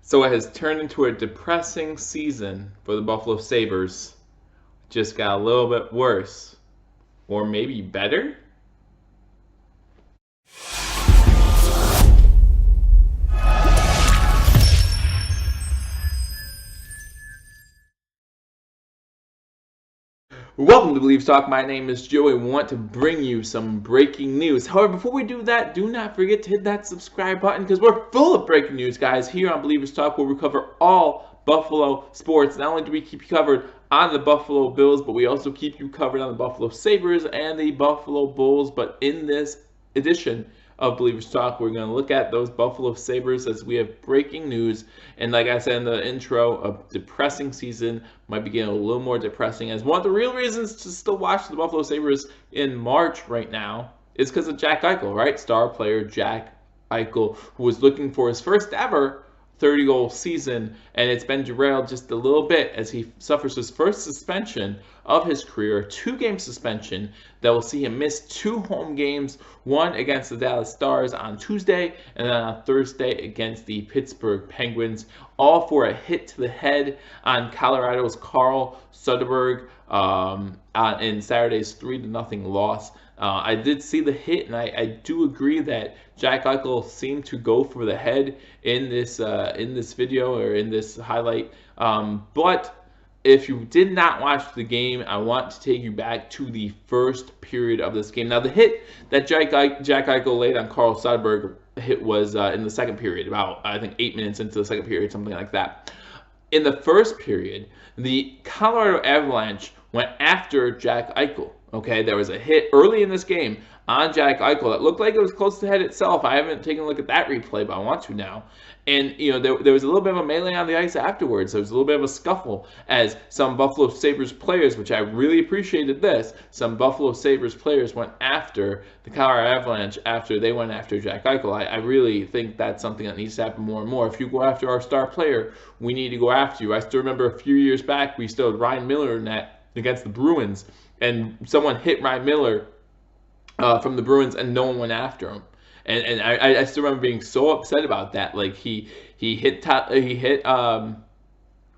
So it has turned into a depressing season for the Buffalo Sabres. Just got a little bit worse. Or maybe better? Welcome to Believe Talk. My name is Joey. We want to bring you some breaking news. However, before we do that, do not forget to hit that subscribe button because we're full of breaking news, guys, here on Believers Talk, where we cover all Buffalo sports. Not only do we keep you covered on the Buffalo Bills, but we also keep you covered on the Buffalo Sabres and the Buffalo Bulls. But in this edition of Believers Talk, we're going to look at those Buffalo Sabres as we have breaking news. And like I said in the intro, a depressing season might be getting a little more depressing, as one of the real reasons to still watch the Buffalo Sabres in March right now is because of Jack Eichel, right? Star player Jack Eichel, who was looking for his first ever 30-goal season, and it's been derailed just a little bit as he suffers his first suspension of his career, a 2-game suspension that will see him miss 2 home games, one against the Dallas Stars on Tuesday, and then on Thursday against the Pittsburgh Penguins, all for a hit to the head on Colorado's Carl Soderberg in Saturday's 3-0 loss. I did see the hit, and I do agree that Jack Eichel seemed to go for the head in this video or in this highlight. But if you did not watch the game, I want to take you back to the first period of this game. Now, the hit that Jack Eichel laid on Carl Soderberg hit was in the second period, about, I think, 8 minutes into the second period, something like that. In the first period, the Colorado Avalanche went after Jack Eichel. Okay, there was a hit early in this game on Jack Eichel that looked like it was close to the head itself. I haven't taken a look at that replay, but I want to now. And, there was a little bit of a melee on the ice afterwards. There was a little bit of a scuffle as some Buffalo Sabres players, which I really appreciated this, some Buffalo Sabres players went after the Colorado Avalanche after they went after Jack Eichel. I really think that's something that needs to happen more and more. If you go after our star player, we need to go after you. I still remember a few years back, we still had Ryan Miller in that against the Bruins, and someone hit Ryan Miller from the Bruins, and no one went after him. And I still remember being so upset about that. Like he hit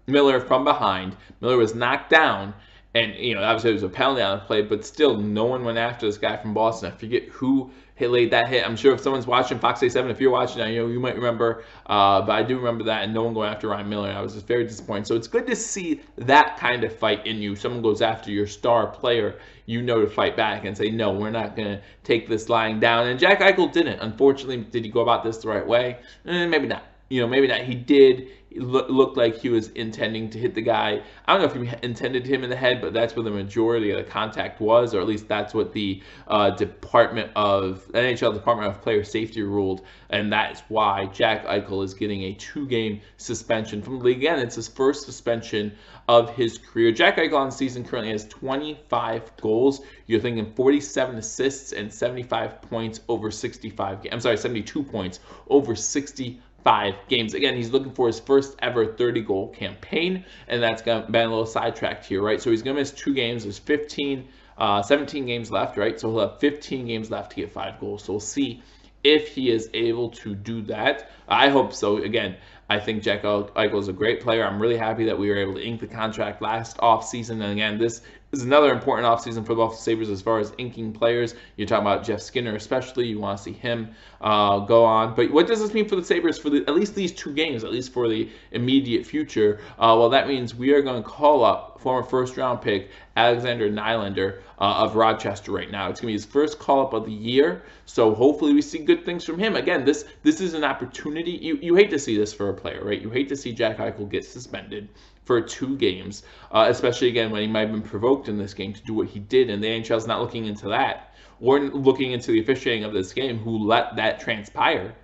Miller from behind. Miller was knocked down, and obviously it was a penalty on the play, but still no one went after this guy from Boston. I forget who laid that hit. I'm sure if someone's watching Fox A7, if you're watching, you might remember. But I do remember that, and no one going after Ryan Miller. And I was just very disappointed. So it's good to see that kind of fight in you. Someone goes after your star player, to fight back and say, no, we're not going to take this lying down. And Jack Eichel didn't. Unfortunately, did he go about this the right way? Maybe not. Maybe not. He did. It looked like he was intending to hit the guy. I don't know if he intended to hit him in the head, but that's where the majority of the contact was, or at least that's what the NHL Department of Player Safety ruled, and that's why Jack Eichel is getting a 2-game suspension from the league. Again, it's his first suspension of his career. Jack Eichel on the season currently has 25 goals. You're thinking 47 assists and 75 points over 65 games. I'm sorry, 72 points over 65 games. Again, he's looking for his first ever 30-goal campaign, and that's been a little sidetracked here, right? So he's going to miss 2 games. There's 17 games left, right? So he'll have 15 games left to get 5 goals. So we'll see if he is able to do that. I hope so. Again, I think Jack Eichel is a great player. I'm really happy that we were able to ink the contract last offseason. And again, this is another important offseason for the Buffalo Sabres as far as inking players. You're talking about Jeff Skinner especially. You want to see him go on. But what does this mean for the Sabres for at least these 2 games, at least for the immediate future? Well, that means we are going to call up former first-round pick Alexander Nylander of Rochester right now. It's going to be his first call-up of the year, so hopefully we see good things from him. Again, this is an opportunity. You hate to see this for a player, right? You hate to see Jack Eichel get suspended for 2 games, especially, again, when he might have been provoked in this game to do what he did, and the NHL is not looking into that or looking into the officiating of this game, who let that transpire.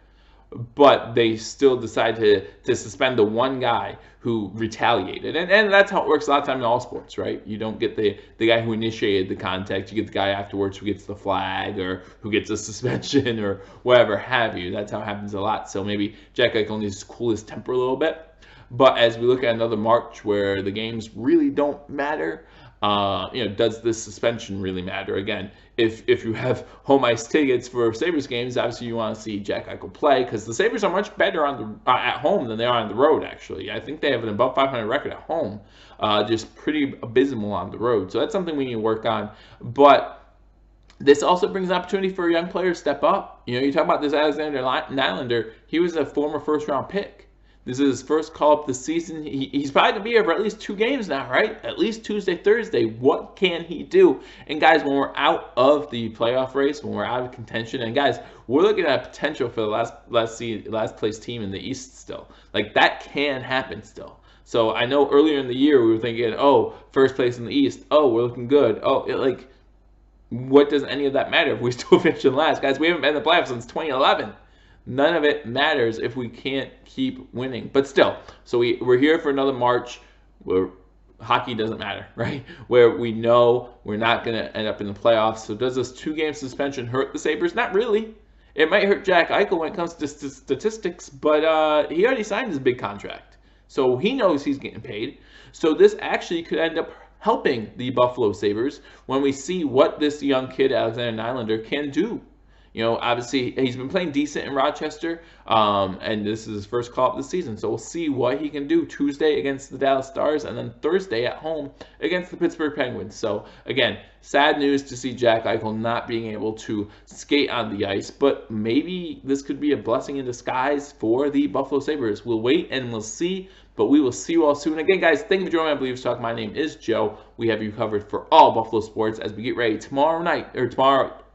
But they still decide to suspend the one guy who retaliated. And that's how it works a lot of time in all sports, right? You don't get the guy who initiated the contact. You get the guy afterwards who gets the flag or who gets a suspension or whatever have you. That's how it happens a lot. So maybe Jack Eichel needs to cool his temper a little bit. But as we look at another March where the games really don't matter, does this suspension really matter? Again, if you have home ice tickets for Sabres games, obviously you want to see Jack Eichel play, because the Sabres are much better at home than they are on the road, actually. I think they have an above 500 record at home, just pretty abysmal on the road. So that's something we need to work on. But this also brings an opportunity for a young player to step up. You talk about this Alexander Nylander. He was a former first-round pick. This is his first call-up this season. He's probably going to be here for at least 2 games now, right? At least Tuesday, Thursday. What can he do? And, guys, when we're out of the playoff race, when we're out of contention, and, guys, we're looking at potential for the last place team in the East still. Like, that can happen still. So I know earlier in the year we were thinking, oh, first place in the East. Oh, we're looking good. Oh, what does any of that matter if we still finish in last? Guys, we haven't been in the playoffs since 2011. None of it matters if we can't keep winning. But still, so we're here for another March where hockey doesn't matter, right? Where we know we're not going to end up in the playoffs. So does this 2-game suspension hurt the Sabres? Not really. It might hurt Jack Eichel when it comes to statistics, but he already signed his big contract. So he knows he's getting paid. So this actually could end up helping the Buffalo Sabres when we see what this young kid, Alexander Nylander, can do. Obviously, he's been playing decent in Rochester, and this is his first call-up this season. So we'll see what he can do Tuesday against the Dallas Stars, and then Thursday at home against the Pittsburgh Penguins. So, again, sad news to see Jack Eichel not being able to skate on the ice, but maybe this could be a blessing in disguise for the Buffalo Sabres. We'll wait and we'll see, but we will see you all soon. Again, guys, thank you for joining my Believers Talk. My name is Joe. We have you covered for all Buffalo sports as we get ready tomorrow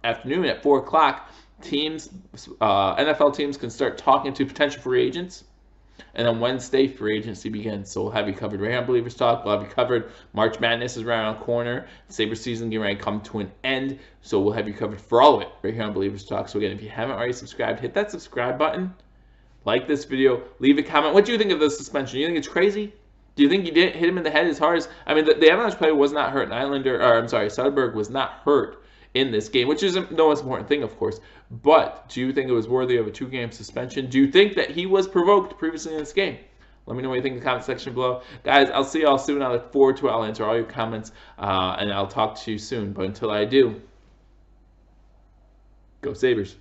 afternoon at 4 o'clock. NFL teams can start talking to potential free agents, and on Wednesday free agency begins. So we'll have you covered right here on Believers Talk. We'll have you covered. March Madness is right around the corner. Sabres season getting ready to come to an end, so we'll have you covered for all of it right here on Believers Talk. So again, if you haven't already subscribed, hit that subscribe button, like this video, leave a comment. What do you think of the suspension? Do you think it's crazy? Do you think you didn't hit him in the head as hard as, the Avalanche player was not hurt. Soderberg was not hurt in this game, which isn't the most important thing, of course. But do you think it was worthy of a 2-game suspension? Do you think that he was provoked previously in this game? Let me know what you think in the comment section below. Guys, I'll see you all soon. I look forward to it. I'll answer all your comments, and I'll talk to you soon. But until I do, go Sabres.